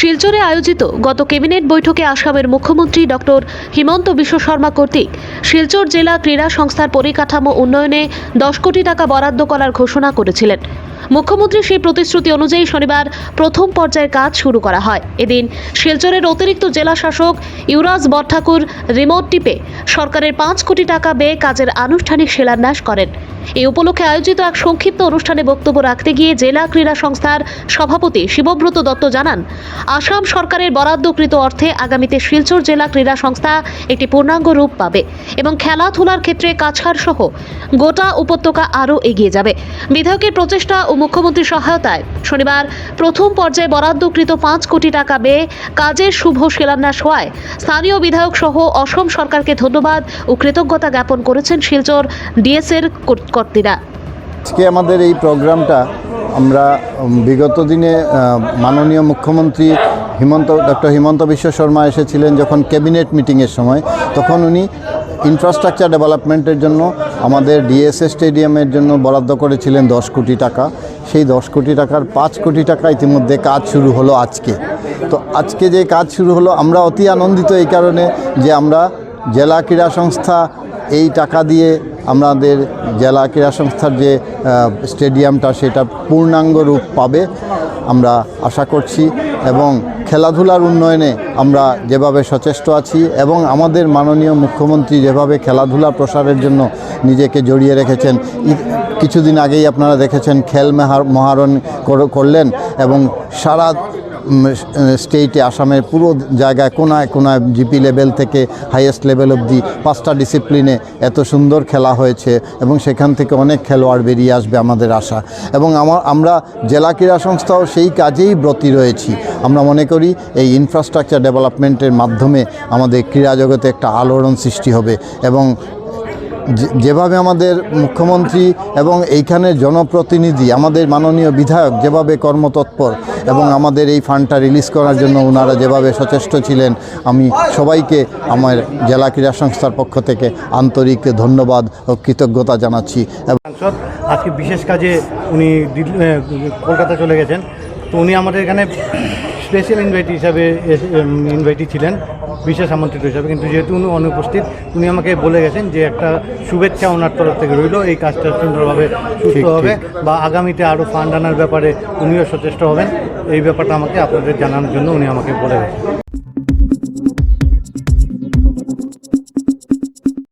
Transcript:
শিলচরে আয়োজিত গত ক্যাবিনেট বৈঠকে আসামের মুখ্যমন্ত্রী ডক্টর হিমন্ত বিশ্ব শর্মা কর্তৃক শিলচর জেলা ক্রীড়া সংস্থার পরিকাঠামো উন্নয়নে 10 কোটি টাকা বরাদ্দ করার ঘোষণা করেছিলেন। মুখ্যমন্ত্রী সেই প্রতিশ্রুতি অনুযায়ী শনিবার প্রথম পর্যায়ের কাজ শুরু করা হয়। এদিন শিলচরের অতিরিক্ত জেলা শাসক ইউরাজ বরঠাকুর রিমোট টিপে সরকারের 5 কোটি টাকা ব্যয়ে কাজের আনুষ্ঠানিক শিলান্যাস করেন। এই উপলক্ষে আয়োজিত এক সংক্ষিপ্ত অনুষ্ঠানে বক্তব্য রাখতে গিয়ে জেলা ক্রীড়া সংস্থার সভাপতি শিবব্রত দত্ত জানান, আসাম সরকারের বরাদ্দকৃত অর্থে আগামীতে শিলচর জেলা ক্রীড়া সংস্থা একটি পূর্ণাঙ্গ রূপ পাবে এবং খেলাধুলার ক্ষেত্রে কাছাড় সহ গোটা উপত্যকা আরও এগিয়ে যাবে। বিধায়কের প্রচেষ্টা ও মুখ্যমন্ত্রীর সহায়তায় শনিবার প্রথম পর্যায়ে বরাদ্দকৃত 5 কোটি টাকা ব্যয়ে কাজের শুভ শিলান্যাস হওয়ায় স্থানীয় বিধায়ক সহ অসম সরকারকে ধন্যবাদ ও কৃতজ্ঞতা জ্ঞাপন করেছেন শিলচর ডিএসের কর্তৃরা। আজকে আমাদের এই প্রোগ্রামটা আমরা বিগত দিনে মাননীয় মুখ্যমন্ত্রী ডক্টর হিমন্ত বিশ্ব শর্মা এসেছিলেন যখন ক্যাবিনেট মিটিংয়ের সময়, তখন উনি ইনফ্রাস্ট্রাকচার ডেভেলপমেন্টের জন্য আমাদের ডিএসএ স্টেডিয়ামের জন্য বরাদ্দ করেছিলেন 10 কোটি টাকা। সেই 10 কোটি টাকার 5 কোটি টাকা ইতিমধ্যে কাজ শুরু হলো আজকে। তো আজকে যে কাজ শুরু হলো, আমরা অতি আনন্দিত এই কারণে যে আমরা জেলা ক্রীড়া সংস্থা এই টাকা দিয়ে আমাদের জেলা ক্রীড়া সংস্থার যে স্টেডিয়ামটা সেটা পূর্ণাঙ্গ রূপ পাবে আমরা আশা করছি। এবং খেলাধুলার উন্নয়নে আমরা যেভাবে সচেষ্ট আছি এবং আমাদের মাননীয় মুখ্যমন্ত্রী যেভাবে খেলাধুলা প্রসারের জন্য নিজেকে জড়িয়ে রেখেছেন, কিছুদিন আগেই আপনারা দেখেছেন খেল মহারণ করলেন এবং সারা স্টেটে আসামের পুরো জায়গায় কোনায় কোনায় জিপি লেভেল থেকে হাইয়েস্ট লেভেল অবধি 5টা ডিসিপ্লিনে এত সুন্দর খেলা হয়েছে এবং সেখান থেকে অনেক খেলোয়াড় বেরিয়ে আসবে আমাদের আশা। এবং আমরা জেলা ক্রীড়া সংস্থাও সেই কাজেই ব্রতী রয়েছি। আমরা মনে করি এই ইনফ্রাস্ট্রাকচার ডেভেলপমেন্টের মাধ্যমে আমাদের ক্রীড়া জগতে একটা আলোড়ন সৃষ্টি হবে এবং যেভাবে আমাদের মুখ্যমন্ত্রী এবং এইখানের জনপ্রতিনিধি আমাদের মাননীয় বিধায়ক যেভাবে কর্মতৎপর এবং আমাদের এই ফান্ডটা রিলিজ করার জন্য ওনারা যেভাবে সচেষ্ট ছিলেন, আমি সবাইকে আমার জেলা ক্রীড়া সংস্থার পক্ষ থেকে আন্তরিক ধন্যবাদ ও কৃতজ্ঞতা জানাচ্ছি। আজকে বিশেষ কাজে উনি কলকাতা চলে গেছেন, তো উনি আমাদের এখানে স্পেশাল ইনভাইটি ছিলেন, বিশেষ আমন্ত্রিত হিসাবে। কিন্তু যেহেতু উনি অনুপস্থিত, উনি আমাকে বলে গেছেন যে একটা শুভেচ্ছা ওনার তরফ থেকে রইল, এই কাজটা সুন্দরভাবে সুস্থ হবে বা আগামীতে আরও ফান্ড আনার ব্যাপারে উনিও সচেষ্ট হবেন। এই ব্যাপারটা আমাকে আপনাদের জানানোর জন্য উনি আমাকে বলে গেছেন।